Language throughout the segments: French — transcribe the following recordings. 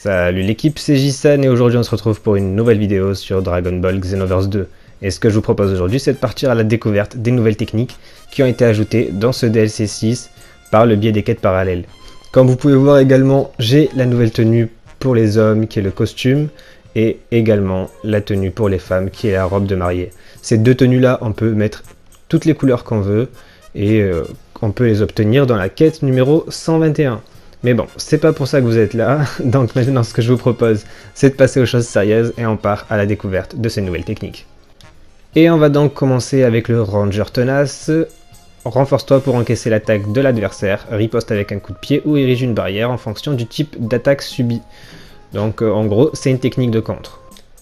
Salut l'équipe, c'est Jisan et aujourd'hui on se retrouve pour une nouvelle vidéo sur Dragon Ball Xenoverse 2. Et ce que je vous propose aujourd'hui, c'est de partir à la découverte des nouvelles techniques qui ont été ajoutées dans ce DLC 6 par le biais des quêtes parallèles. Comme vous pouvez voir également, j'ai la nouvelle tenue pour les hommes qui est le costume et également la tenue pour les femmes qui est la robe de mariée. Ces deux tenues-là, on peut mettre toutes les couleurs qu'on veut et on peut les obtenir dans la quête numéro 121. Mais bon, c'est pas pour ça que vous êtes là, donc maintenant ce que je vous propose, c'est de passer aux choses sérieuses et on part à la découverte de ces nouvelles techniques. Et on va donc commencer avec le Ranger Tenace. Renforce-toi pour encaisser l'attaque de l'adversaire, riposte avec un coup de pied ou érige une barrière en fonction du type d'attaque subie. Donc en gros, c'est une technique de contre.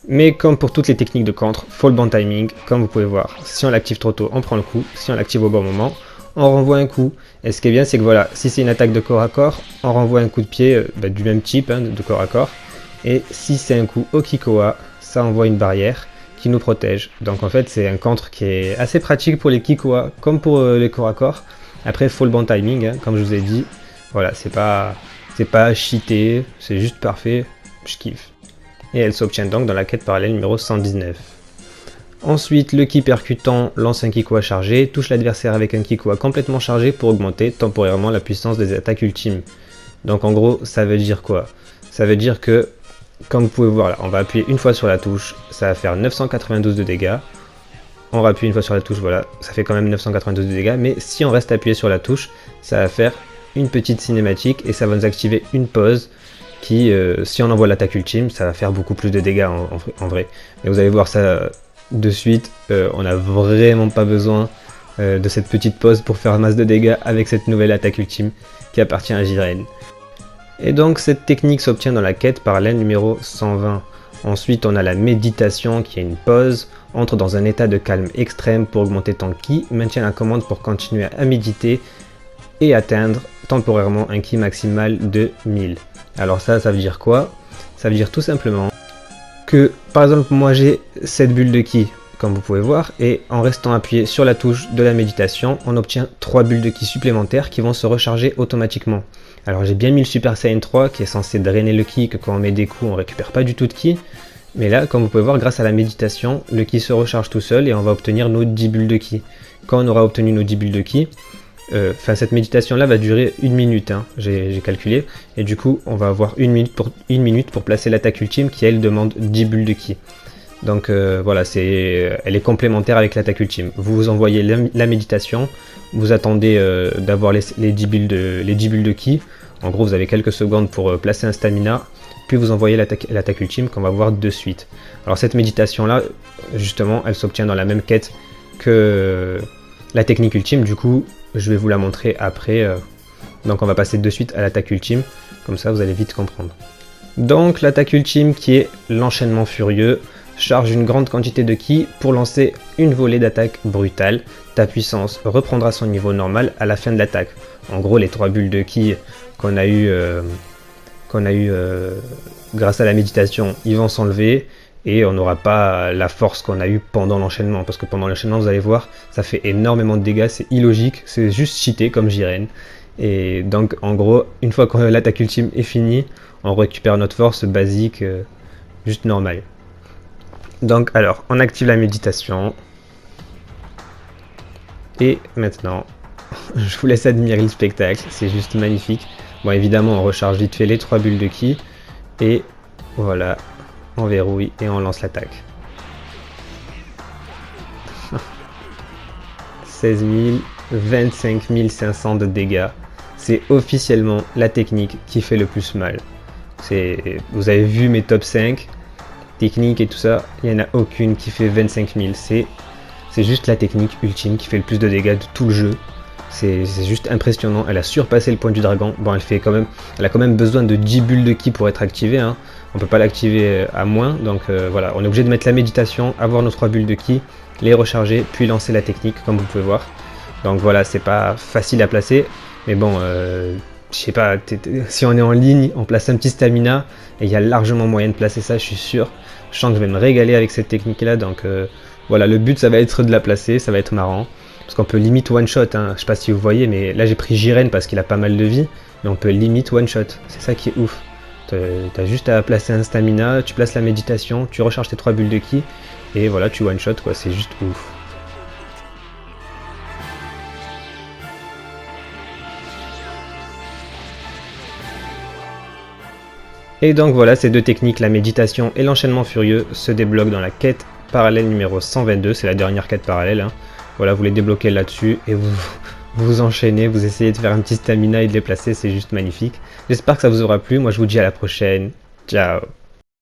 Mais comme pour toutes les techniques de contre, faut le bon timing, comme vous pouvez voir. Si on l'active trop tôt, on prend le coup, si on l'active au bon moment, on renvoie un coup. Et ce qui est bien, c'est que voilà, si c'est une attaque de corps à corps, on renvoie un coup de pied du même type, de corps à corps. Et si c'est un coup Okikoa, ça envoie une barrière qui nous protège. Donc en fait, c'est un contre qui est assez pratique pour les Kikoa, comme pour les corps à corps. Après, il faut le bon timing, comme je vous ai dit. Voilà, c'est pas cheaté, c'est juste parfait, je kiffe. Et elle s'obtient donc dans la quête parallèle numéro 119. Ensuite, le ki percutant lance un Kikoa chargé, touche l'adversaire avec un Kikoa complètement chargé pour augmenter temporairement la puissance des attaques ultimes. Donc en gros, ça veut dire quoi? Ça veut dire que, comme vous pouvez voir là, on va appuyer une fois sur la touche, ça va faire 992 de dégâts. On rappuie une fois sur la touche, voilà, ça fait quand même 992 de dégâts, mais si on reste appuyé sur la touche, ça va faire une petite cinématique et ça va nous activer une pause qui, si on envoie l'attaque ultime, ça va faire beaucoup plus de dégâts en vrai. Et vous allez voir ça de suite, on n'a vraiment pas besoin de cette petite pause pour faire masse de dégâts avec cette nouvelle attaque ultime qui appartient à Jiren. Et donc cette technique s'obtient dans la quête parallèle numéro 120. Ensuite on a la méditation qui est une pause, entre dans un état de calme extrême pour augmenter ton ki, maintient la commande pour continuer à méditer et atteindre temporairement un ki maximal de 1000. Alors ça veut dire quoi? Ça veut dire tout simplement que, par exemple, moi j'ai cette bulle de ki, comme vous pouvez voir, et en restant appuyé sur la touche de la méditation, on obtient 3 bulles de ki supplémentaires qui vont se recharger automatiquement. Alors j'ai bien mis le Super Saiyan 3 qui est censé drainer le ki, que quand on met des coups on récupère pas du tout de ki, mais là, comme vous pouvez voir, grâce à la méditation, le ki se recharge tout seul et on va obtenir nos 10 bulles de ki. Quand on aura obtenu nos 10 bulles de ki, cette méditation là va durer 1 minute, j'ai calculé, et du coup on va avoir 1 minute pour placer l'attaque ultime qui elle demande 10 bulles de ki. Donc voilà, elle est complémentaire avec l'attaque ultime. Vous envoyez la méditation, vous attendez d'avoir les 10 bulles de ki, en gros vous avez quelques secondes pour placer un stamina, puis vous envoyez l'attaque ultime qu'on va voir de suite. Alors cette méditation là, justement, elle s'obtient dans la même quête que la technique ultime, du coup je vais vous la montrer après, donc on va passer de suite à l'attaque ultime, comme ça vous allez vite comprendre. Donc l'attaque ultime qui est l'enchaînement furieux, charge une grande quantité de ki pour lancer une volée d'attaque brutale, ta puissance reprendra son niveau normal à la fin de l'attaque. En gros les 3 bulles de ki qu'on a eu grâce à la méditation, ils vont s'enlever, et on n'aura pas la force qu'on a eu pendant l'enchaînement, parce que pendant l'enchaînement vous allez voir ça fait énormément de dégâts, c'est illogique, c'est juste cheaté comme Jiren. Et donc en gros une fois que l'attaque ultime est finie, on récupère notre force basique, juste normale. Donc alors on active la méditation et maintenant je vous laisse admirer le spectacle, c'est juste magnifique. Bon évidemment on recharge vite fait les 3 bulles de ki et voilà, on verrouille et on lance l'attaque. 16 000, 25 500 de dégâts. C'est officiellement la technique qui fait le plus mal. Vous avez vu mes top 5 techniques et tout ça, il n'y en a aucune qui fait 25 000. C'est juste la technique ultime qui fait le plus de dégâts de tout le jeu. C'est juste impressionnant, elle a surpassé le point du dragon. Bon, elle a quand même besoin de 10 bulles de ki pour être activée, on peut pas l'activer à moins, donc voilà, on est obligé de mettre la méditation, avoir nos 3 bulles de ki, les recharger, puis lancer la technique, comme vous pouvez voir. Donc voilà, c'est pas facile à placer, mais bon, je sais pas, si on est en ligne, on place un petit stamina, et il y a largement moyen de placer ça, je suis sûr. Je sens que je vais me régaler avec cette technique là, donc voilà, le but ça va être de la placer, ça va être marrant. Parce qu'on peut limite one shot, je sais pas si vous voyez, mais là j'ai pris Jiren parce qu'il a pas mal de vie, mais on peut limite one shot, c'est ça qui est ouf. T'as juste à placer un stamina, tu places la méditation, tu recharges tes 3 bulles de ki, et voilà, tu one shot quoi, c'est juste ouf. Et donc voilà, ces deux techniques, la méditation et l'enchaînement furieux, se débloquent dans la quête parallèle numéro 122, c'est la dernière quête parallèle. Hein. Voilà, vous les débloquez là-dessus et vous enchaînez, vous essayez de faire un petit stamina et de les placer, c'est juste magnifique. J'espère que ça vous aura plu, moi je vous dis à la prochaine, ciao.